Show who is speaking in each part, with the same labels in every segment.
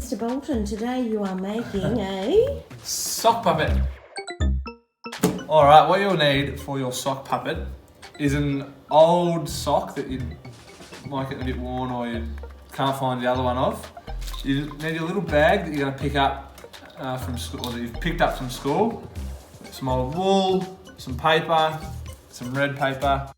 Speaker 1: Mr. Bolton, today you are making a...
Speaker 2: sock puppet. Alright, what you'll need for your sock puppet is an old sock that you might get a bit worn or you can't find the other one of. You need a little bag that you're going to pick up from school, or that you've picked up from school. Some old wool, some paper, some red paper,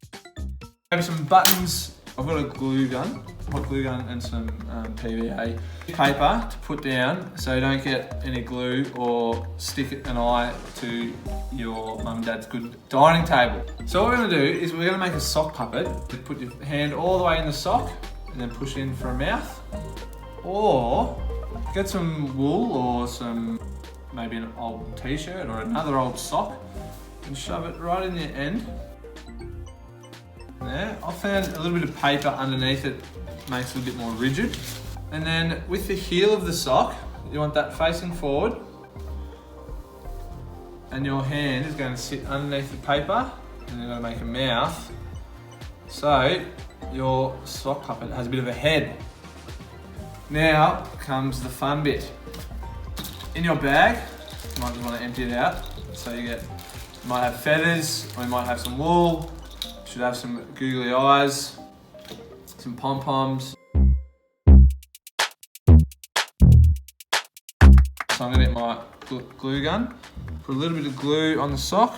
Speaker 2: maybe some buttons. I've got a glue gun, hot glue gun, and some PVA paper to put down so you don't get any glue or stick an eye to your mum and dad's good dining table. So what we're going to do is we're going to make a sock puppet. You put your hand all the way in the sock and then push in for a mouth. Or get some wool or maybe an old t-shirt or another old sock and shove it right in the end. There. I found a little bit of paper underneath it makes it a bit more rigid. And then with the heel of the sock, you want that facing forward. And your hand is going to sit underneath the paper and you're going to make a mouth. So your sock puppet has a bit of a head. Now comes the fun bit. In your bag, you might just want to empty it out. So you might have feathers, or you might have some wool. Should have some googly eyes, some pom-poms. So I'm gonna get my glue gun, put a little bit of glue on the sock.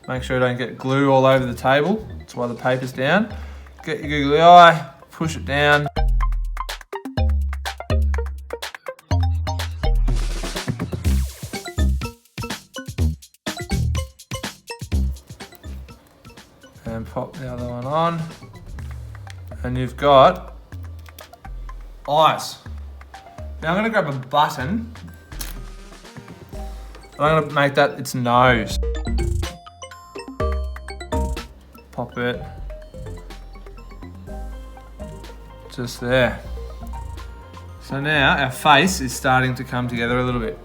Speaker 2: Make sure you don't get glue all over the table. That's why the paper's down. Get your googly eye, push it down. And pop the other one on. And you've got eyes. Now I'm going to grab a button. I'm going to make that its nose. Pop it just there. So now our face is starting to come together a little bit.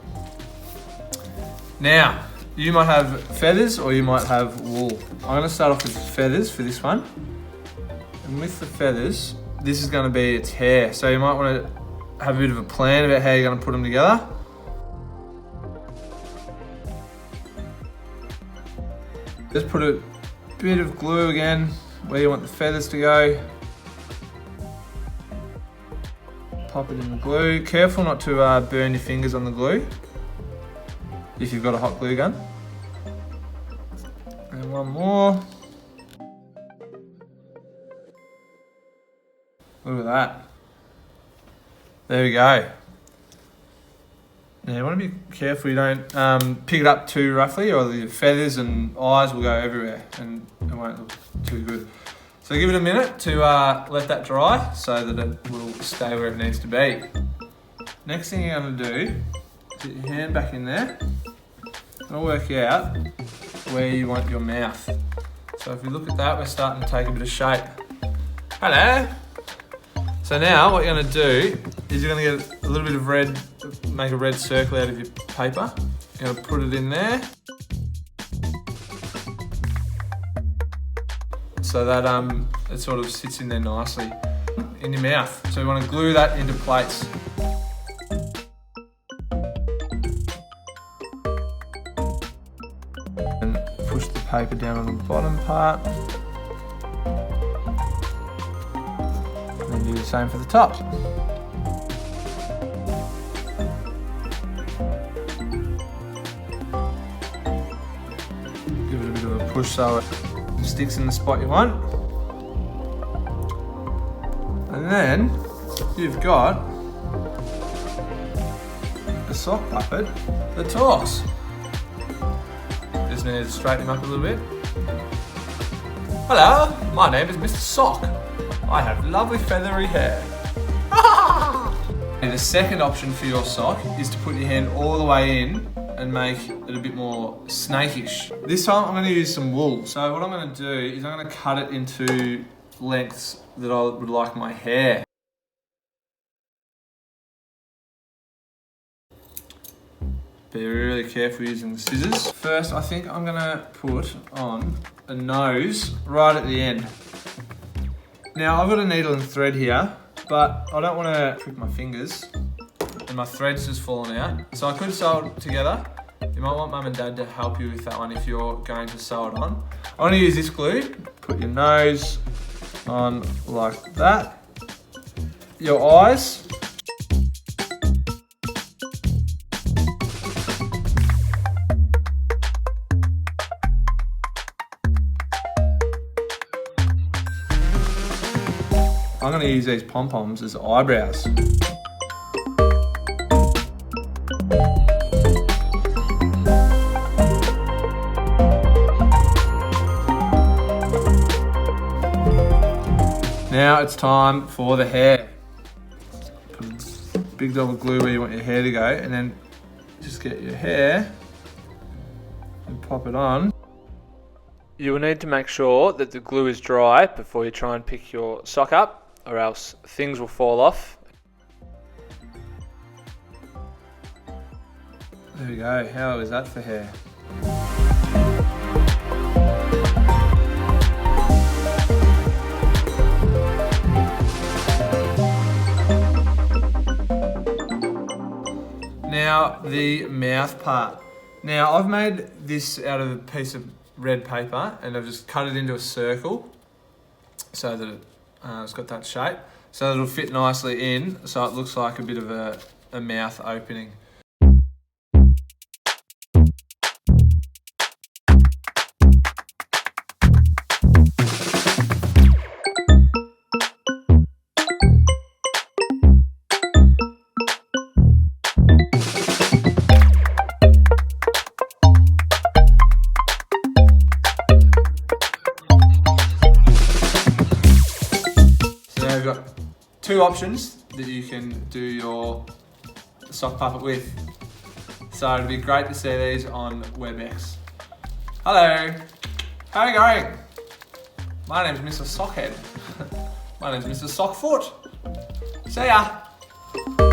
Speaker 2: Now, you might have feathers or you might have wool. I'm going to start off with feathers for this one. And with the feathers, this is going to be its hair. So you might want to have a bit of a plan about how you're going to put them together. Just put a bit of glue again where you want the feathers to go. Pop it in the glue. Careful not to burn your fingers on the glue if you've got a hot glue gun. And one more. Look at that. There we go. Now you want to be careful you don't pick it up too roughly or the feathers and eyes will go everywhere and it won't look too good. So give it a minute to let that dry so that it will stay where it needs to be. Next thing you're going to do is put your hand back in there and work out where you want your mouth. So if you look at that, we're starting to take a bit of shape. Hello! So now what you're going to do is you're going to get a little bit of red, make a red circle out of your paper. You're going to put it in there. So that it sort of sits in there nicely in your mouth. So you want to glue that into plates. And push the paper down on the bottom part. And then do the same for the top. Give it a bit of a push so it sticks in the spot you want. And then you've got a sock puppet that talks. Just need to straighten him up a little bit. Hello, my name is Mr. Sock. I have lovely feathery hair. And the second option for your sock is to put your hand all the way in and make it a bit more snakish. This time I'm going to use some wool. So what I'm going to do is I'm going to cut it into lengths that I would like my hair. Be really careful using the scissors. First, I think I'm going to put on a nose right at the end. Now I've got a needle and thread here, but I don't want to prick my fingers and my thread's just fallen out. So I could sew it together. You might want mum and dad to help you with that one if you're going to sew it on. I want to use this glue. Put your nose on like that. Your eyes. I'm going to use these pom-poms as eyebrows. Now it's time for the hair. Put a big dob of glue where you want your hair to go, and then just get your hair and pop it on. You will need to make sure that the glue is dry before you try and pick your sock up, or else things will fall off. There we go. How is that for hair? Now the mouth part. Now I've made this out of a piece of red paper and I've just cut it into a circle so that it's got that shape, so that it'll fit nicely in, so it looks like a bit of a mouth opening. Now we've got two options that you can do your sock puppet with. So it'd be great to see these on WebEx. Hello, how are you going? My name's Mr. Sockhead. My name's Mr. Sockfoot. See ya.